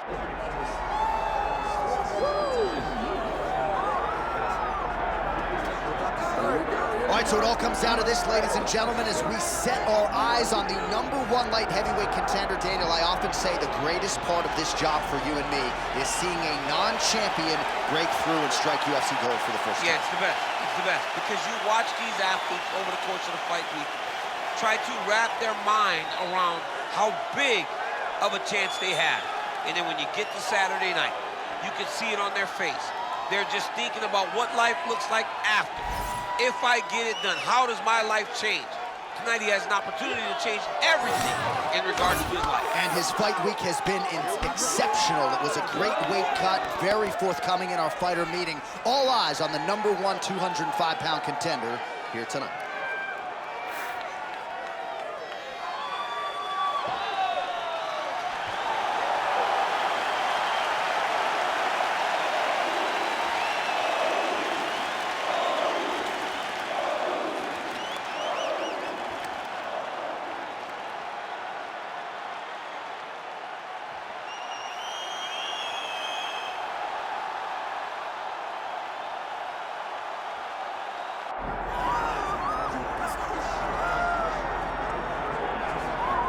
All right, so it all comes down to this, ladies and gentlemen, as we set our eyes on the #1 light heavyweight contender. Daniel, I often say the greatest part of this job for you and me is seeing a non-champion break through and strike UFC gold for the first time. Yeah, it's the best. It's the best. Because you watch these athletes over the course of the fight week try to wrap their mind around how big of a chance they have. And then when you get to Saturday night, you can see it on their face. They're just thinking about what life looks like after. If I get it done, how does my life change? Tonight he has an opportunity to change everything in regards to his life. And his fight week has been exceptional. It was a great weight cut, very forthcoming in our fighter meeting. All eyes on the #1 205-pound contender here tonight.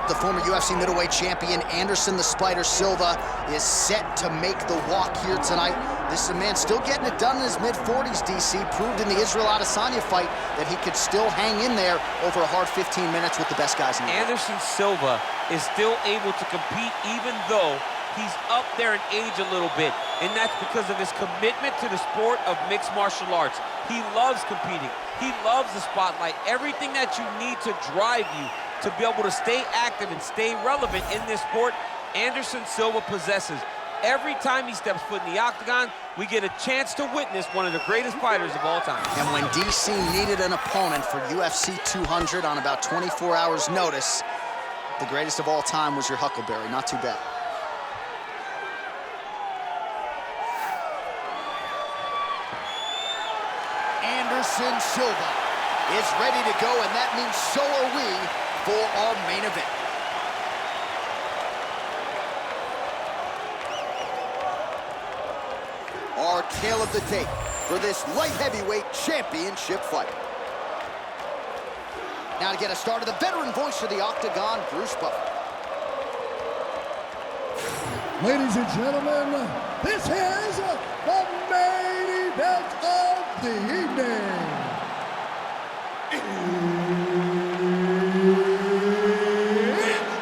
The former UFC middleweight champion, Anderson the Spider Silva, is set to make the walk here tonight. This is a man still getting it done in his mid-40s, DC. Proved in the Israel Adesanya fight that he could still hang in there over a hard 15 minutes with the best guys in the world. Anderson Silva is still able to compete even though he's up there in age a little bit. And that's because of his commitment to the sport of mixed martial arts. He loves competing. He loves the spotlight. Everything that you need to drive you to be able to stay active and stay relevant in this sport, Anderson Silva possesses. Every time he steps foot in the octagon, we get a chance to witness one of the greatest fighters of all time. And when DC needed an opponent for UFC 200 on about 24 hours notice, the greatest of all time was your Huckleberry. Not too bad. Anderson Silva is ready to go, and that means so are we for our main event. Our tale of the tape for this light heavyweight championship fight. Now to get us started, the veteran voice of the Octagon, Bruce Buffer. Ladies and gentlemen, this is the main event of the evening. It's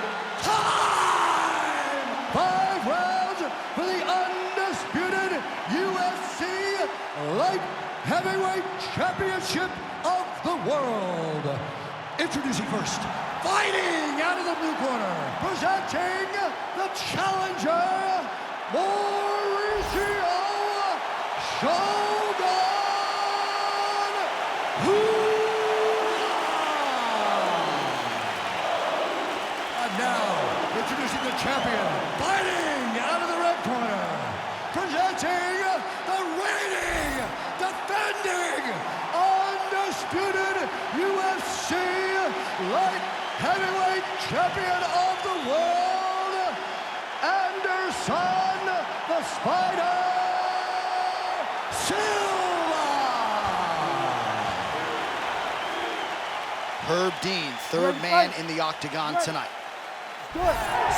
time! 5 rounds for the undisputed UFC Light Heavyweight Championship of the world. Introducing first, fighting out of the blue corner, presenting the challenger, Mauricio Shogun. And now, introducing the champion, fighting out of the red corner, presenting the reigning, defending, undisputed UFC Light Heavyweight Champion of the world, Anderson the Spider Silva. Herb Dean, third man in the octagon tonight.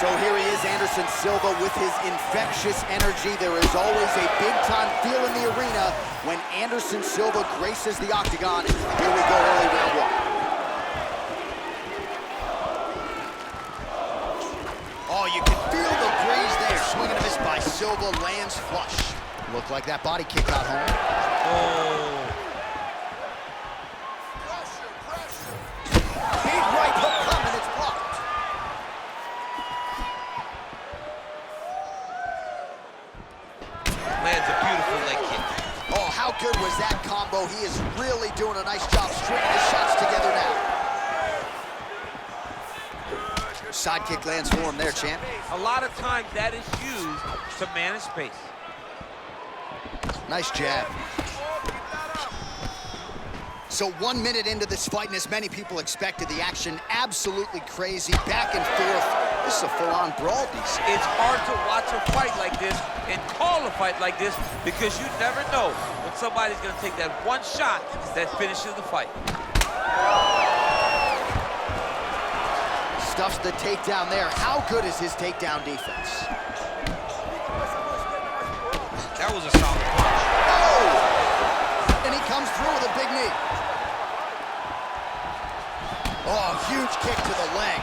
So here he is, Anderson Silva, with his infectious energy. There is always a big-time feel in the arena when Anderson Silva graces the octagon. Here we go, early round 1. Oh, you can feel the graze there. Swing and a miss by Silva, lands flush. Looked like that body kick got home. Oh. Big right hook coming, it's blocked. Lands a beautiful leg kick. Oh, how good was that combo? He is really doing a nice job stringing his shots together now. Side kick lands for him there, champ. A lot of times that is used to manage space. Nice jab. So 1 minute into this fight, and as many people expected, the action absolutely crazy, back and forth. This is a full-on brawl, DC. It's hard to watch a fight like this and call a fight like this because you never know when somebody's gonna take that one shot that finishes the fight. Stuffs the takedown there. How good is his takedown defense? That was a solid punch. Oh! And he comes through with a big knee. Oh, huge kick to the leg.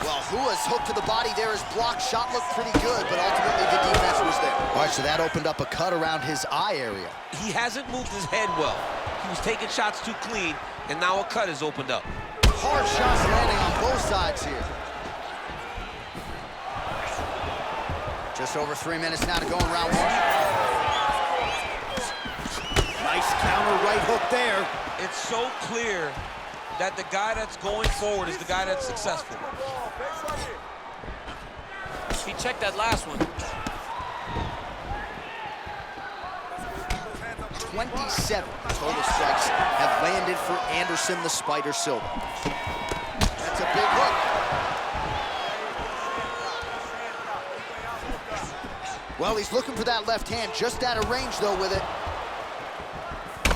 Well, Hua's hook to the body there. His block shot looked pretty good, but ultimately the defense was there. All right, so that opened up a cut around his eye area. He hasn't moved his head well. He was taking shots too clean, and now a cut has opened up. Hard shots landing on both sides here. Just over 3 minutes now to go in round one. Nice counter right hook there. It's so clear that the guy that's going forward is the guy that's successful. He checked that last one. 27 total strikes have landed for Anderson the Spider Silva. That's a big hook. Well, he's looking for that left hand, just out of range though with it.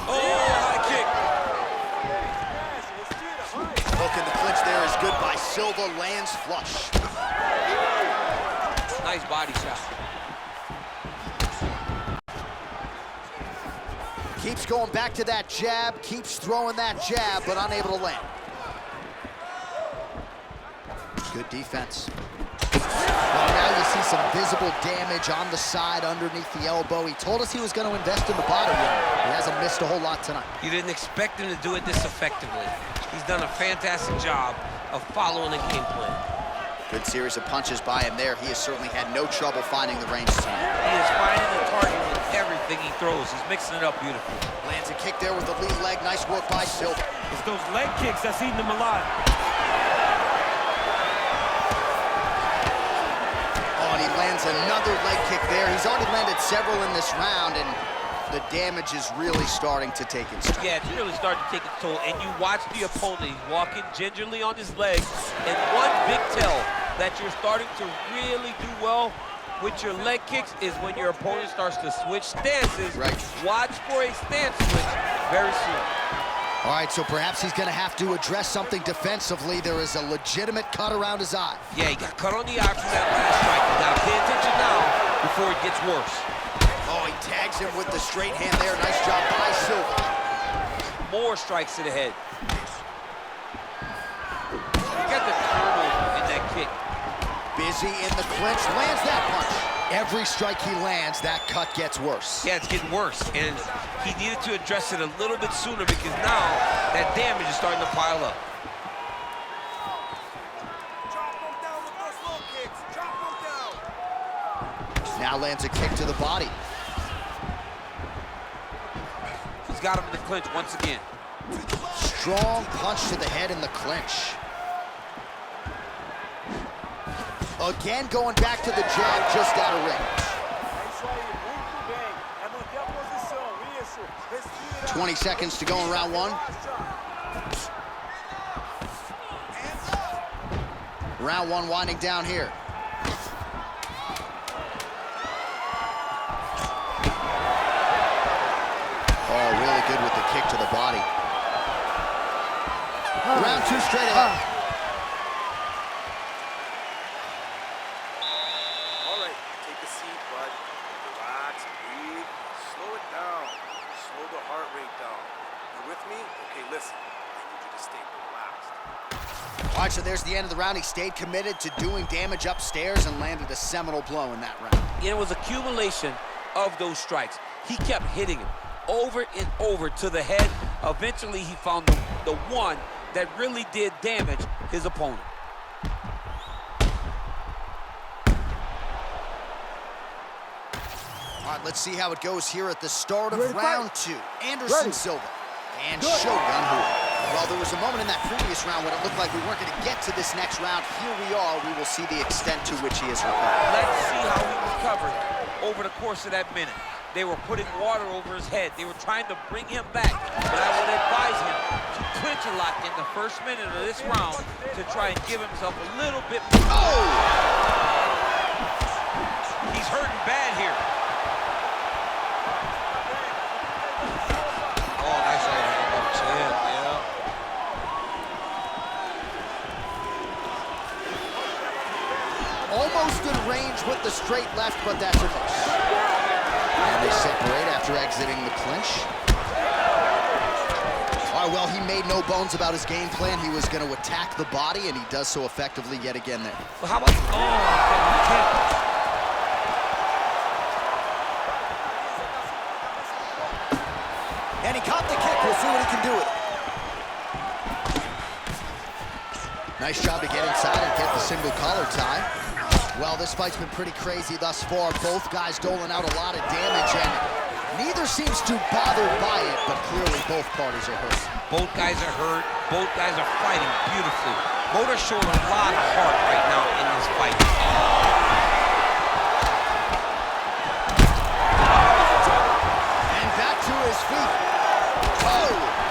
Oh, high kick. Hook in the clinch there is good by Silva, lands flush. Nice body shot. Keeps going back to that jab, keeps throwing that jab, but unable to land. Good defense. Well, now you see some visible damage on the side underneath the elbow. He told us he was going to invest in the body unit. He hasn't missed a whole lot tonight. You didn't expect him to do it this effectively. He's done a fantastic job of following the game plan. Good series of punches by him there. He has certainly had no trouble finding the range tonight. He is finding the target with everything he throws. He's mixing it up beautifully. Lands a kick there with the lead leg. Nice work by Silva. It's those leg kicks that's eating him alive. Oh, and he lands another leg kick there. He's already landed several in this round, and the damage is really starting to take its toll. Yeah, it's really starting to take its toll. And you watch the opponent. He's walking gingerly on his legs. And one big tell that you're starting to really do well with your leg kicks is when your opponent starts to switch stances. Right. Watch for a stance switch very soon. All right, so perhaps he's going to have to address something defensively. There is a legitimate cut around his eye. Yeah, he got cut on the eye from that last strike. You got to pay attention now before it gets worse. Oh, he tags him with the straight hand there. Nice job by Silva. More strikes to the head. Look at the turtle in that kick. Busy in the clinch, lands that punch. Every strike he lands, that cut gets worse. Yeah, it's getting worse, and he needed to address it a little bit sooner because now that damage is starting to pile up. Now lands a kick to the body. He's got him in the clinch once again. Strong punch to the head in the clinch. Again, going back to the jab, just out of range. 20 seconds to go in round one. Round one winding down here. Oh, really good with the kick to the body. Round two straight ahead. All right, take a seat, bud. Relax, breathe, slow it down. Slow the heart rate down. You with me? Okay, listen. I need you to stay relaxed. All right, so there's the end of the round. He stayed committed to doing damage upstairs and landed a seminal blow in that round. And it was accumulation of those strikes. He kept hitting him over and over to the head. Eventually, he found the one that really did damage his opponent. All right, let's see how it goes here at the start of round two. Anderson Silva and Shogun Hua. Well, there was a moment in that previous round when it looked like we weren't going to get to this next round. Here we are. We will see the extent to which he has recovered. Let's see how he recovered over the course of that minute. They were putting water over his head. They were trying to bring him back. But I would advise him to clinch a lot in the first minute of this round to try and give himself a little bit more. Oh! He's hurting bad here. Oh, nice right on the chin, yeah. Almost in range with the straight left, but that's a miss. And they separate after exiting the clinch. All right, well, he made no bones about his game plan. He was going to attack the body, and he does so effectively yet again there. Well, how about, And he caught the kick. We'll see what he can do with it. Nice job to get inside and get the single collar tie. Well, this fight's been pretty crazy thus far. Both guys doling out a lot of damage, and neither seems too bothered by it, but clearly both parties are hurt. both guys are hurt. Both guys are fighting beautifully. Both are showing a lot of heart right now in this fight. And back to his feet. Oh!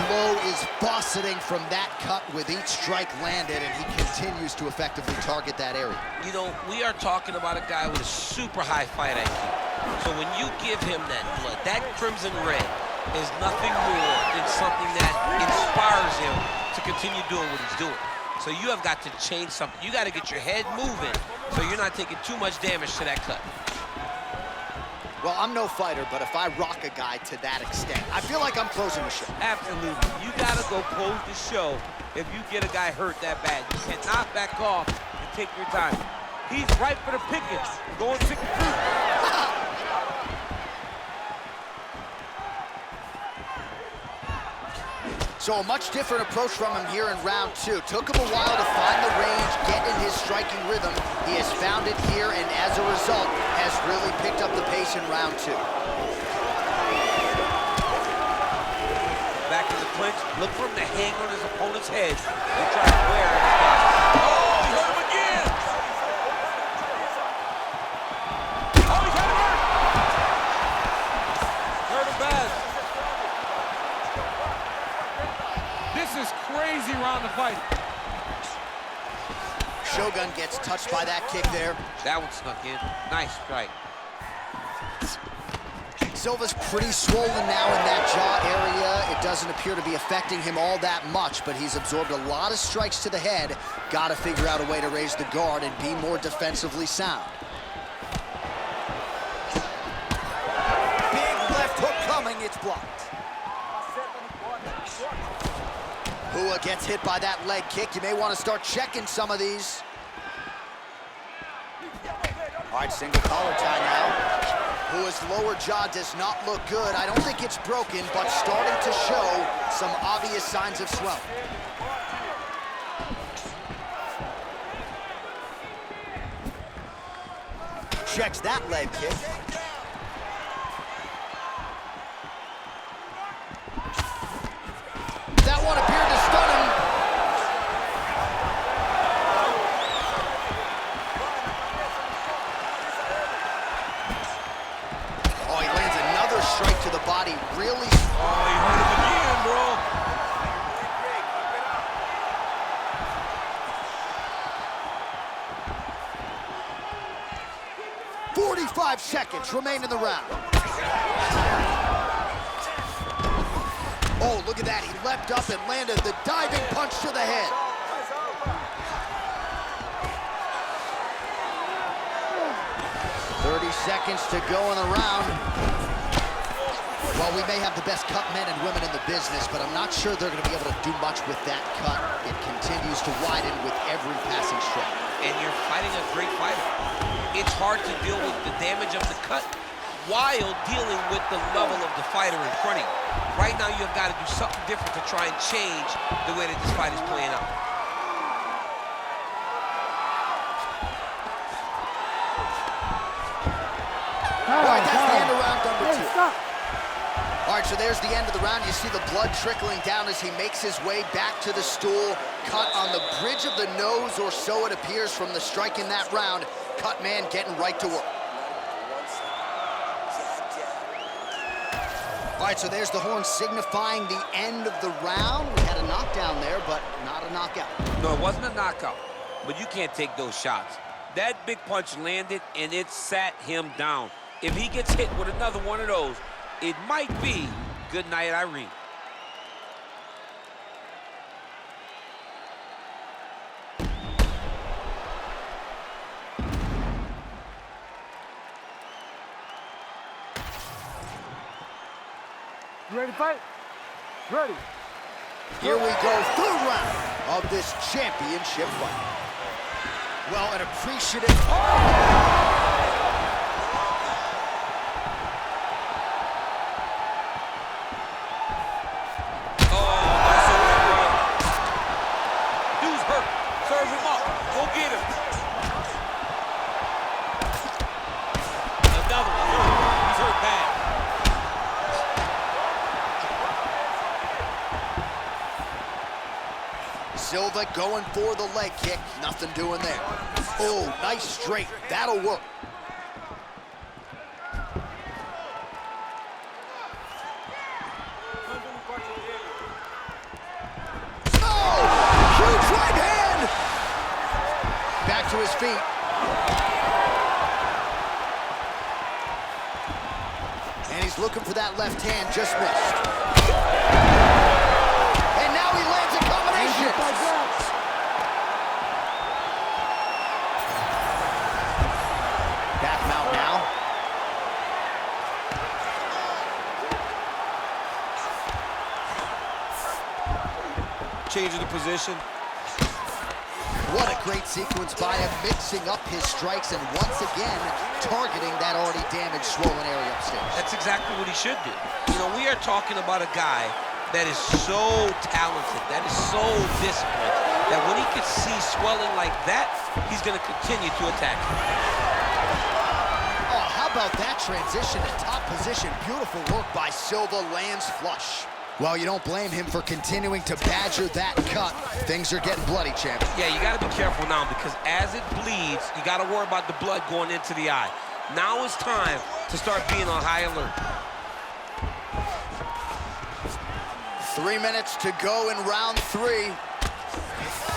Blow is fauceting from that cut with each strike landed, and he continues to effectively target that area. You know, we are talking about a guy with a super high fight IQ. So when you give him that blood, that crimson red is nothing more than something that inspires him to continue doing what he's doing. So you have got to change something. You got to get your head moving so you're not taking too much damage to that cut. Well, I'm no fighter, but if I rock a guy to that extent, I feel like I'm closing the show. Absolutely. You gotta go close the show if you get a guy hurt that bad. You cannot back off and take your time. He's right for the pickings. Go and pick the fruit. So a much different approach from him here in round two. Took him a while to find the range, get in his striking rhythm. He has found it here, and as a result, has really picked up the pace in round two. Back in the clinch, look for him to hang on his opponent's head and try to wear his body. Oh, he hurt him again! Oh, he's had him hurt! Hurt him bad. This is crazy round of fight. Shogun gets touched by that kick there. That one snuck in. Nice strike. Silva's pretty swollen now in that jaw area. It doesn't appear to be affecting him all that much, but he's absorbed a lot of strikes to the head. Got to figure out a way to raise the guard and be more defensively sound. Big left hook coming, it's blocked. Hua gets hit by that leg kick. You may want to start checking some of these. All right, single collar tie now. Hua's lower jaw does not look good. I don't think it's broken, but starting to show some obvious signs of swelling. Checks that leg kick. That one appeared to stun him. Oh, he lands another strike to the body. Really? Oh, he hurt him again, bro. .45 seconds remain in the round. Oh, look at that. He leapt up and landed the diving punch to the head. .30 seconds to go in the round. Well, we may have the best cut men and women in the business, but I'm not sure they're going to be able to do much with that cut. It continues to widen with every passing strike. And you're fighting a great fighter. It's hard to deal with the damage of the cut while dealing with the level of the fighter in front of you. Right now, you've got to do something different to try and change the way that this fight is playing out. All right, that's the end of round number two. All All right, so there's the end of the round. You see the blood trickling down as he makes his way back to the stool. Cut on the bridge of the nose, or so it appears from the strike in that round. Cut man getting right to work. All right, so there's the horn signifying the end of the round. We had a knockdown there, but not a knockout. No, it wasn't a knockout, but you can't take those shots. That big punch landed, and it sat him down. If he gets hit with another one of those, it might be good night, Irene. You ready to fight? Ready. Here we go, third round of this championship fight. Well, an appreciative... Silva going for the leg kick. Nothing doing there. Oh, nice straight. That'll work. Oh! Huge right hand! Back to his feet. And he's looking for that left hand. Just missed. And now he lands a combination. Back mount now. Changing the position. What a great sequence by him, mixing up his strikes and once again targeting that already damaged, swollen area upstairs. That's exactly what he should do. You know, we are talking about a guy that is so talented, that is so disciplined, that when he could see swelling like that, he's going to continue to attack him. Oh, how about that transition to top position? Beautiful work by Silva, lands flush. Well, you don't blame him for continuing to badger that cut. Things are getting bloody, champ. Yeah, you got to be careful now, because as it bleeds, you got to worry about the blood going into the eye. Now it's time to start being on high alert. 3 minutes to go in round 3.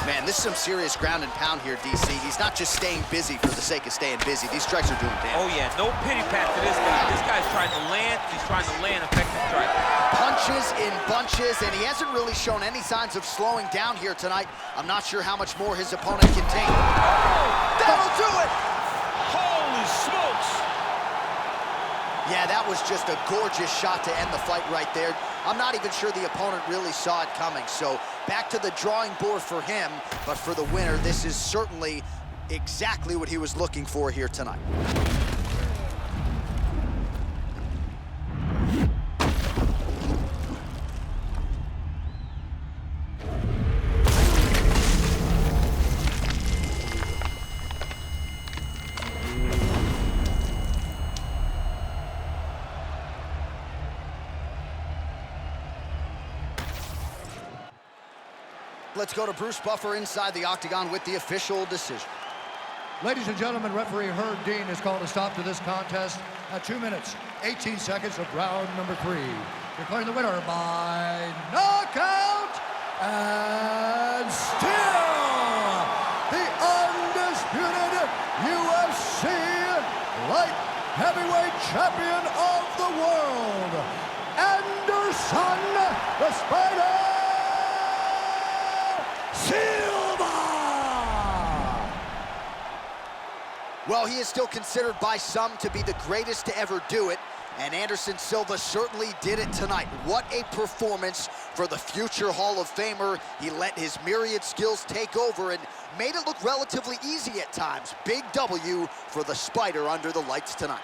Man, this is some serious ground and pound here, DC. He's not just staying busy for the sake of staying busy. These strikes are doing damage. Oh, yeah, no pity pat to this guy. This guy's trying to land. He's trying to land effective strikes. Punches in bunches, and he hasn't really shown any signs of slowing down here tonight. I'm not sure how much more his opponent can take. That'll do it! Holy smokes! Yeah, that was just a gorgeous shot to end the fight right there. I'm not even sure the opponent really saw it coming. So back to the drawing board for him, but for the winner, this is certainly exactly what he was looking for here tonight. Let's go to Bruce Buffer inside the octagon with the official decision. Ladies and gentlemen, referee Herb Dean has called a stop to this contest at 2 minutes, 18 seconds of round number 3. Declaring the winner by knockout and still the undisputed UFC light heavyweight champion of the world, Anderson the Spider Silva! Well, he is still considered by some to be the greatest to ever do it, and Anderson Silva certainly did it tonight. What a performance for the future Hall of Famer. He let his myriad skills take over and made it look relatively easy at times. Big W for the Spider under the lights tonight.